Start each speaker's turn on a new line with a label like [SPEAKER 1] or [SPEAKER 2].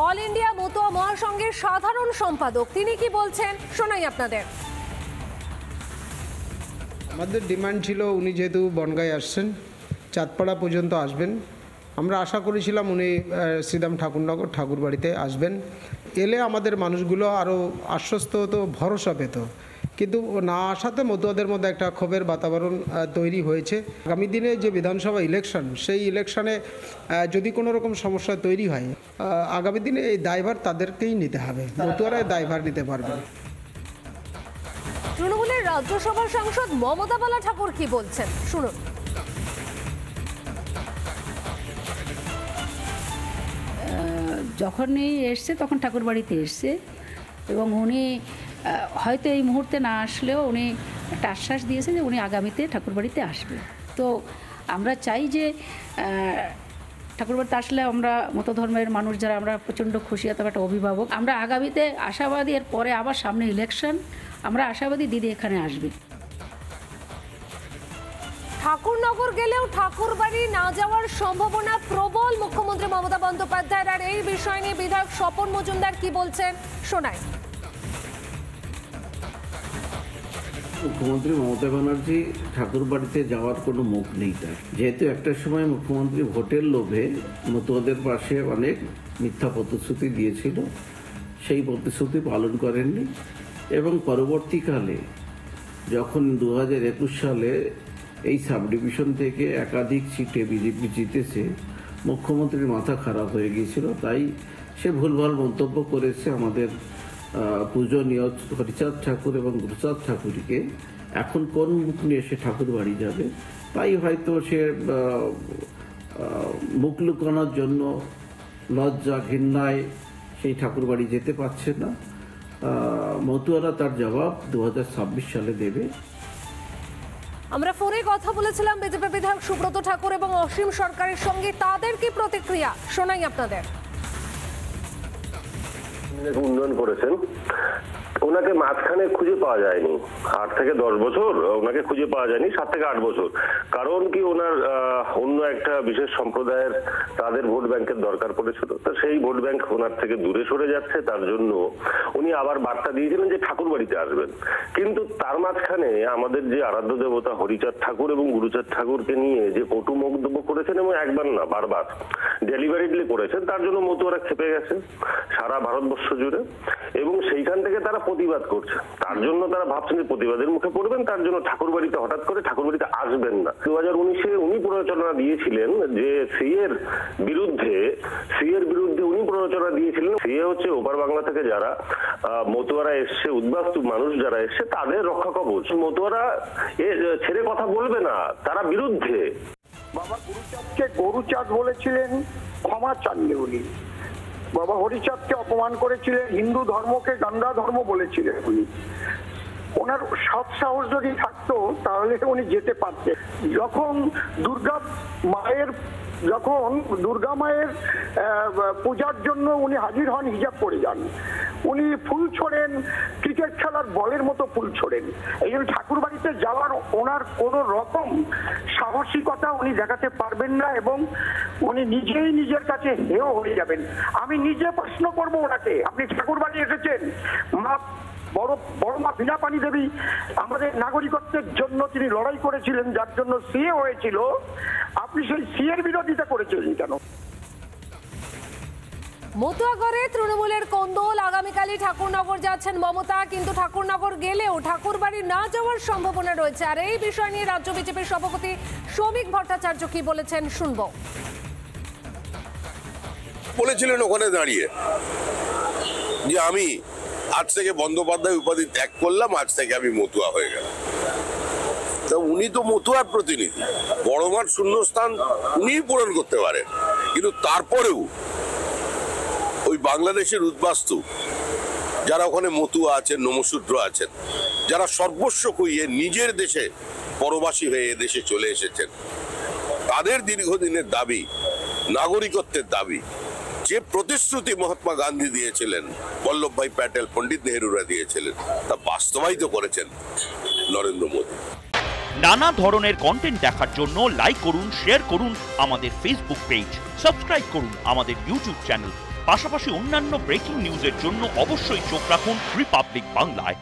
[SPEAKER 1] All India Matua মহাসংঘের সাধারণ সম্পাদক, তিনি কি বলছেন শোনাই আপনাদের।
[SPEAKER 2] আমাদের ডিমান্ড ছিল উনি যেহেতু বনগাঁয় আসছেন, চাঁদপাড়া পর্যন্ত আসবেন। আমরা আশা করেছিলাম উনি শ্রীদাম ঠাকুরনগর ঠাকুরবাড়িতে আসবেন। এলে আমাদের মানুষগুলো আরও আশ্বস্ত হতো, ভরসা পেত। কিন্তু না আসাতে মতুয়াদের মধ্যে একটা ক্ষোভের বাতাবরণ তৈরি হয়েছে। আগামী দিনে যে বিধানসভা ইলেকশন, সেই ইলেকশনে যদি কোনো রকম সমস্যা তৈরি হয়, আগামী দিনে এই দায়ভার তাদেরকেই নিতে হবে, মতুয়ারা দায়ভার নিতে পারবে।
[SPEAKER 1] তৃণমূলের রাজ্যসভার সাংসদ মমতা বালা ঠাকুর কি বলছেন শুনুন।
[SPEAKER 3] যখনই এসছে তখন ঠাকুরবাড়িতে এসছে এবং উনি হয়তো এই মুহূর্তে না আসলেও উনি একটা আশ্বাস দিয়েছে যে উনি আগামীতে ঠাকুরবাড়িতে আসবে। তো আমরা চাই যে ঠাকুরবাড়িতে আসলে আমরা মত ধর্মের মানুষ যারা আমরা প্রচণ্ড খুশি, অথবা একটা অভিভাবক, আমরা আগামীতে আশাবাদী। এর পরে আবার সামনে ইলেকশন, আমরা আশাবাদী দিদি এখানে আসবে।
[SPEAKER 1] ঠাকুরনগর গেলেও ঠাকুরবাড়ি না যাওয়ার সম্ভাবনা প্রবল মুখ্যমন্ত্রী মমতা বন্দ্যোপাধ্যায়ের। আর এই বিষয় নিয়ে বিধায়ক স্বপন মজুমদার কি বলছেন শোনায়।
[SPEAKER 4] মুখ্যমন্ত্রী মমতা ব্যানার্জি ঠাকুরবাড়িতে যাওয়ার কোনো মুখ নেই তার, যেহেতু একটা সময় মুখ্যমন্ত্রী ভোটের লোভে মতুয়াদের পাশে অনেক মিথ্যা প্রতিশ্রুতি দিয়েছিল, সেই প্রতিশ্রুতি পালন করেননি। এবং পরবর্তীকালে যখন 2021 সালে এই সাব ডিভিশন থেকে একাধিক সিটে বিজেপি জিতেছে, মুখ্যমন্ত্রীর মাথা খারাপ হয়ে গিয়েছিল। তাই সে ভুলভাল মন্তব্য করেছে আমাদের পূজনীয় হরিচাঁদ ঠাকুর এবং গুরুচাঁদ ঠাকুরকে। এখন কোন মুখ নিয়ে সে ঠাকুর বাড়ি যাবে? তাই হয়তো সে মুখ লুকানোর জন্য লজ্জা ঘৃণায় সেই ঠাকুর বাড়ি যেতে পারছে না। মতুয়ারা তার জবাব 2026 সালে দেবে।
[SPEAKER 1] আমরা ফোনে কথা বলেছিলাম বিজেপি বিধায়ক সুব্রত ঠাকুর এবং অসীম সরকারের সঙ্গে, তাদের কি প্রতিক্রিয়া শোনাই আপনাদের।
[SPEAKER 5] উন্নয়ন করেছেন, ওনাকে মাঝখানে খুঁজে পাওয়া যায়নি। 8 থেকে 10 বছর ওনাকে খুঁজে পাওয়া যায়নি, 7 থেকে 8 বছর। কারণ কি, ওনার অন্য একটা বিশেষ সম্প্রদায়ের তাদের ভোট ব্যাংকের দরকার পড়েছিল। তো সেই ভোট ব্যাংক ওনার থেকে দূরে সরে যাচ্ছে, তার জন্য উনি আবার বার্তা দিয়েছিলেন যে ঠাকুর বাড়িতে আসবেন। কিন্তু তার মাঝখানে আমাদের যে আরাধ্য দেবতা হরিচাঁদ ঠাকুর এবং গুরুচাঁদ ঠাকুরকে নিয়ে যে কটু মন্তব্য করেছেন, এবং একবার না বারবার ডেলিভারিডলি করেছেন, তার জন্য মতুয়ারা খেপে গেছে সারা ভারতবর্ষ জুড়ে। এবং সেইখান থেকে তারা প্রতিবাদ করছে, তার জন্য তারা ভাবছেন যে প্রতিবাদের মুখে পড়বেন, তার জন্য ঠাকুরবাড়িতে হঠাৎ করে ঠাকুরবাড়িতে আসবেন না। 2019-এ উনি প্ররোচনা দিয়েছিলেন যে সিএর বিরুদ্ধে উনি প্ররোচনা দিয়েছিলেন। সিএ হচ্ছে ওপার বাংলা থেকে যারা মতুয়ারা এসছে, উদ্বাস্তু মানুষ যারা এসছে, তাদের রক্ষা কবচ। মতুয়ারা ছেড়ে কথা বলবে না, তারা বিরুদ্ধে।
[SPEAKER 6] বাবা গুরুচাঁদকে গরুচাঁদ বলেছিলেন, ক্ষমা চাননি উনি। বাবা হরিচাঁদকে অপমান করেছিলেন, হিন্দু ধর্মকে গান্ডা ধর্ম বলেছিলেন উনি। ওনার সৎ সাহস যদি থাকতো তাহলে উনি যেতে পারতেন। যখন দুর্গা মায়ের পূজার জন্য উনি হাজির হন, হিজাব পরে যান, উনি ফুল ছোড়েন, ক্রিকেট খেলার বলের মতো ফুল ছোড়েন। এই জন্য ঠাকুর বাড়িতে যাওয়ার ওনার কোন রকম সাহসিকতা উনি দেখাতে পারবেন না, এবং উনি নিজেই নিজের কাছে হেয় হয়ে যাবেন। আমি নিজে প্রশ্ন করবো ওনাকে, আপনি ঠাকুর বাড়ি এসেছেন, বড় মা বিনা পানি দেবী আমাদের নাগরিকত্বের জন্য তিনি লড়াই করেছিলেন, যার জন্য সিএ হয়েছিল, আপনি সেই সিএর বিরোধিতা করেছিলেন কেন?
[SPEAKER 1] মতুয়াগড়ে তৃণমূলের কোন্দল, আগামীকালই ঠাকুরনগর যাচ্ছেন মমতা, কিন্তু ঠাকুরনগর গেলেও ঠাকুরবাড়ি না যাওয়ার সম্ভাবনা রয়েছে। আর এই বিষয় নিয়ে রাজ্য বিজেপির সভাপতি শ্রমিক ভট্টাচার্য কি বলেছেন শুনবো।
[SPEAKER 7] বলেছিলেন ওখানে দাঁড়িয়ে যে আমি আজ থেকে বন্দ্যোপাধ্যায় উপাধি ত্যাগ করলাম, আজ থেকে আমি মতুয়া হয়ে গেলাম। তা উনি তো মতুয়ার প্রতিনিধি, বড় মাঠ শূন্যস্থান উনিই পূরণ করতে পারেন। কিন্তু তারপরেও ওই বাংলাদেশের উদ্বাস্তু যারা ওখানে মতুয়া আছেন, নমশূদ্র আছেন, যারা সর্বস্ব খুইয়ে নিজের দেশে পরবাসী হয়ে এদেশে চলে এসেছেন, তাদের দীর্ঘদিনের দাবি, নাগরিকত্বের দাবি, যে প্রতিশ্রুতি মহাত্মা গান্ধী দিয়েছিলেন, বল্লভভাই প্যাটেল, পণ্ডিত নেহরুরা দিয়েছিলেন, তা বাস্তবায়িত করেছেন নরেন্দ্র মোদী।
[SPEAKER 8] নানা ধরনের কন্টেন্ট দেখার জন্য লাইক করুন, শেয়ার করুন আমাদের ফেসবুক পেজ, সাবস্ক্রাইব করুন আমাদের ইউটিউব চ্যানেল। পাশাপাশি অন্যান্য ব্রেকিং নিউজের জন্য অবশ্যই চোখ রাখুন রিপাবলিক বাংলায়।